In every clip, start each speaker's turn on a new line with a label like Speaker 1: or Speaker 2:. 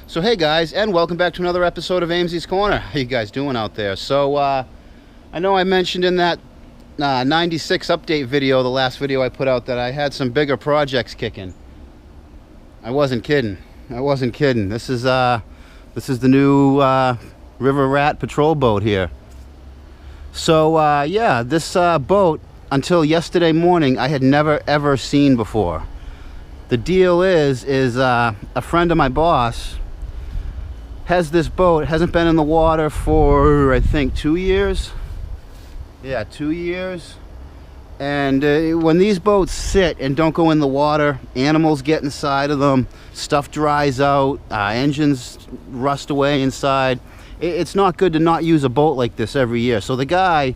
Speaker 1: So hey guys, and welcome back to another episode of Ames's Corner. How you guys doing out there? So I know I mentioned in that 96 update video, the last video I put out, that I had some bigger projects kicking. I wasn't kidding. This is the new River Rat patrol boat here. So yeah, this boat, until yesterday morning, I had never ever seen before. The deal is a friend of my boss has this boat. It hasn't been in the water for, I think, 2 years. Yeah, 2 years. And when these boats sit and don't go in the water, animals get inside of them, stuff dries out, engines rust away inside. It's not good to not use a boat like this every year. So the guy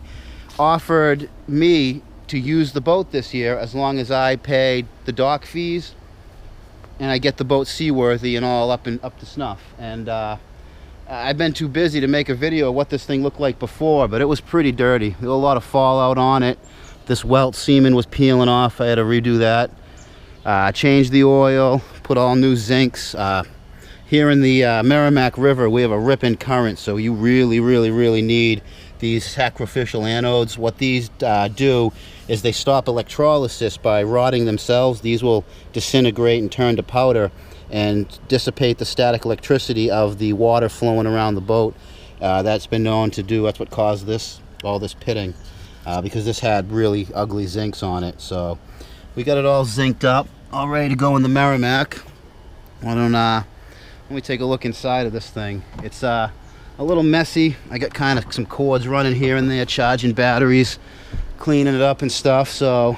Speaker 1: offered me to use the boat this year as long as I paid the dock fees and I get the boat seaworthy and all up to snuff. And I've been too busy to make a video of what this thing looked like before, but it was pretty dirty. There was a lot of fallout on it. This welt semen was peeling off. I had to redo that. Change the oil, put all new zincs. Here in the Merrimack River, we have a ripping current, so you really need these sacrificial anodes. What these do is they stop electrolysis by rotting themselves. These will disintegrate and turn to powder and dissipate the static electricity of the water flowing around the boat. That's been known to do. That's what caused all this pitting, because this had really ugly zincs on it. So we got it all zinced up, all ready to go in the Merrimack. Let me take a look inside of this thing. It's a little messy. I got kind of some cords running here and there, charging batteries, cleaning it up and stuff. So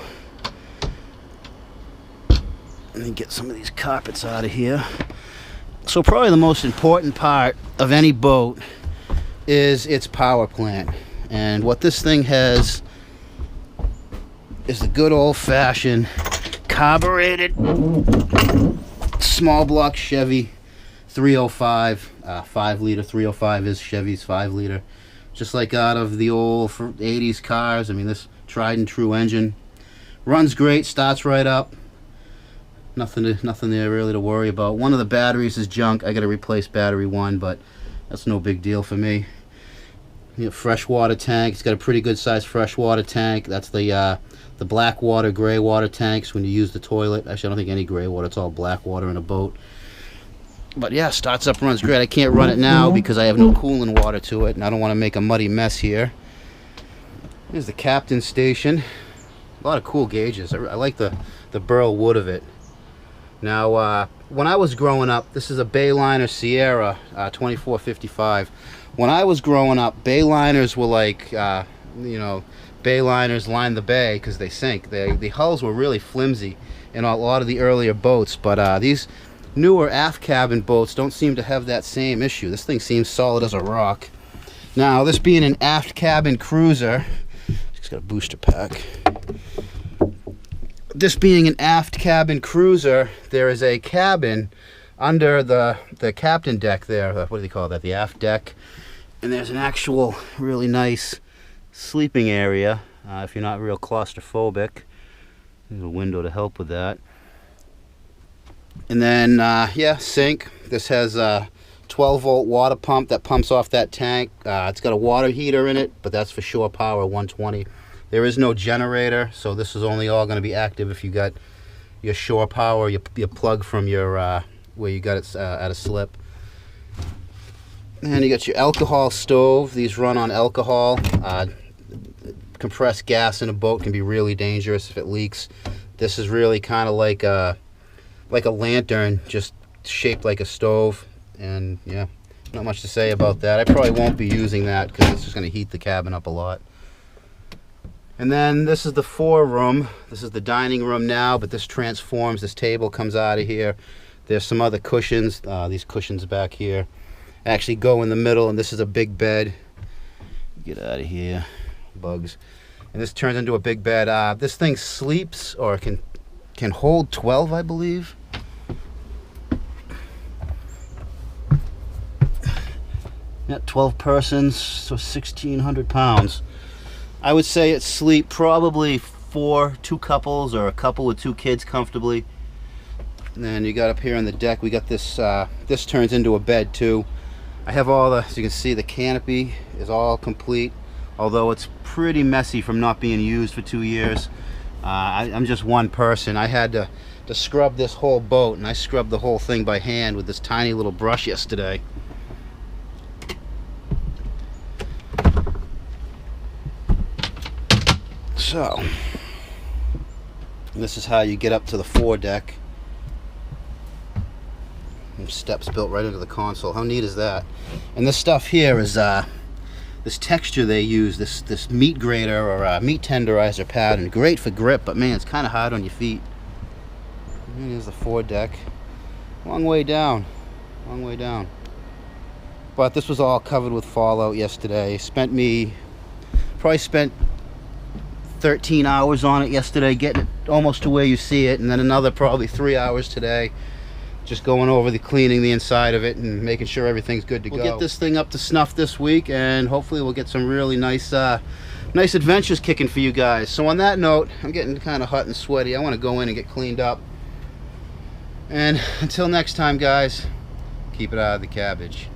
Speaker 1: let me get some of these carpets out of here. So probably the most important part of any boat is its power plant. And what this thing has is the good old-fashioned carbureted small block Chevy 305, 5 liter. 305 is Chevy's 5 liter, just like out of the old 80s cars. I mean, this tried and true engine runs great, starts right up. Nothing there really to worry about. One of the batteries is junk. I got to replace battery 1, but that's no big deal for me. You know, freshwater tank. It's got a pretty good sized freshwater tank. That's the black water, gray water tanks when you use the toilet. Actually, I don't think any gray water. It's all black water in a boat. But yeah, starts up, runs great. I can't run it now because I have no cooling water to it, and I don't want to make a muddy mess here. Here's the captain's station. A lot of cool gauges. I like the burl wood of it. Now, when I was growing up, this is a Bayliner Ciera 2455. When I was growing up, Bayliners were like, Bayliners line the bay because they sink. The hulls were really flimsy in a lot of the earlier boats, but these newer aft cabin boats don't seem to have that same issue. This thing seems solid as a rock. Now, this being an aft cabin cruiser, just got a booster pack. This being an aft cabin cruiser, there is a cabin under the captain deck there. What do they call that? The aft deck. And there's an actual really nice sleeping area if you're not real claustrophobic. There's a window to help with that. And then, yeah, sink. This has a 12-volt water pump that pumps off that tank. It's got a water heater in it, but that's for shore power, 120. There is no generator, so this is only all going to be active if you got your shore power, your plug from your where you got it at a slip. And you got your alcohol stove. These run on alcohol. Compressed gas in a boat can be really dangerous if it leaks. This is really kind of like a lantern, just shaped like a stove. And yeah, not much to say about that. I probably won't be using that because it's just going to heat the cabin up a lot. And then this is the foreroom. This is the dining room now, but this transforms. This table comes out of here. There's some other cushions. These cushions back here actually go in the middle, and this is a big bed. Get out of here, bugs. And this turns into a big bed. This thing sleeps, or can hold 12, I believe. Yeah, 12 persons, so 1,600 pounds. I would say it sleep probably 2 couples or a couple with 2 kids comfortably. And then you got up here on the deck, we got this, this turns into a bed too. I have all the, as you can see, the canopy is all complete, although it's pretty messy from not being used for 2 years. I'm just one person. I had to scrub this whole boat, and I scrubbed the whole thing by hand with this tiny little brush yesterday. So, this is how you get up to the foredeck. Steps built right into the console. How neat is that? And this stuff here is this texture they use, this meat grater or meat tenderizer pad, and great for grip, but man, it's kind of hard on your feet. And here's the foredeck. Long way down, long way down. But this was all covered with fallout yesterday. Probably spent 13 hours on it yesterday, getting it almost to where you see it, and then another probably 3 hours today, just going over cleaning the inside of it and making sure everything's good to go. We'll get this thing up to snuff this week, and hopefully we'll get some really nice nice adventures kicking for you guys. So on that note, I'm getting kind of hot and sweaty. I want to go in and get cleaned up. And until next time, guys, keep it out of the cabbage.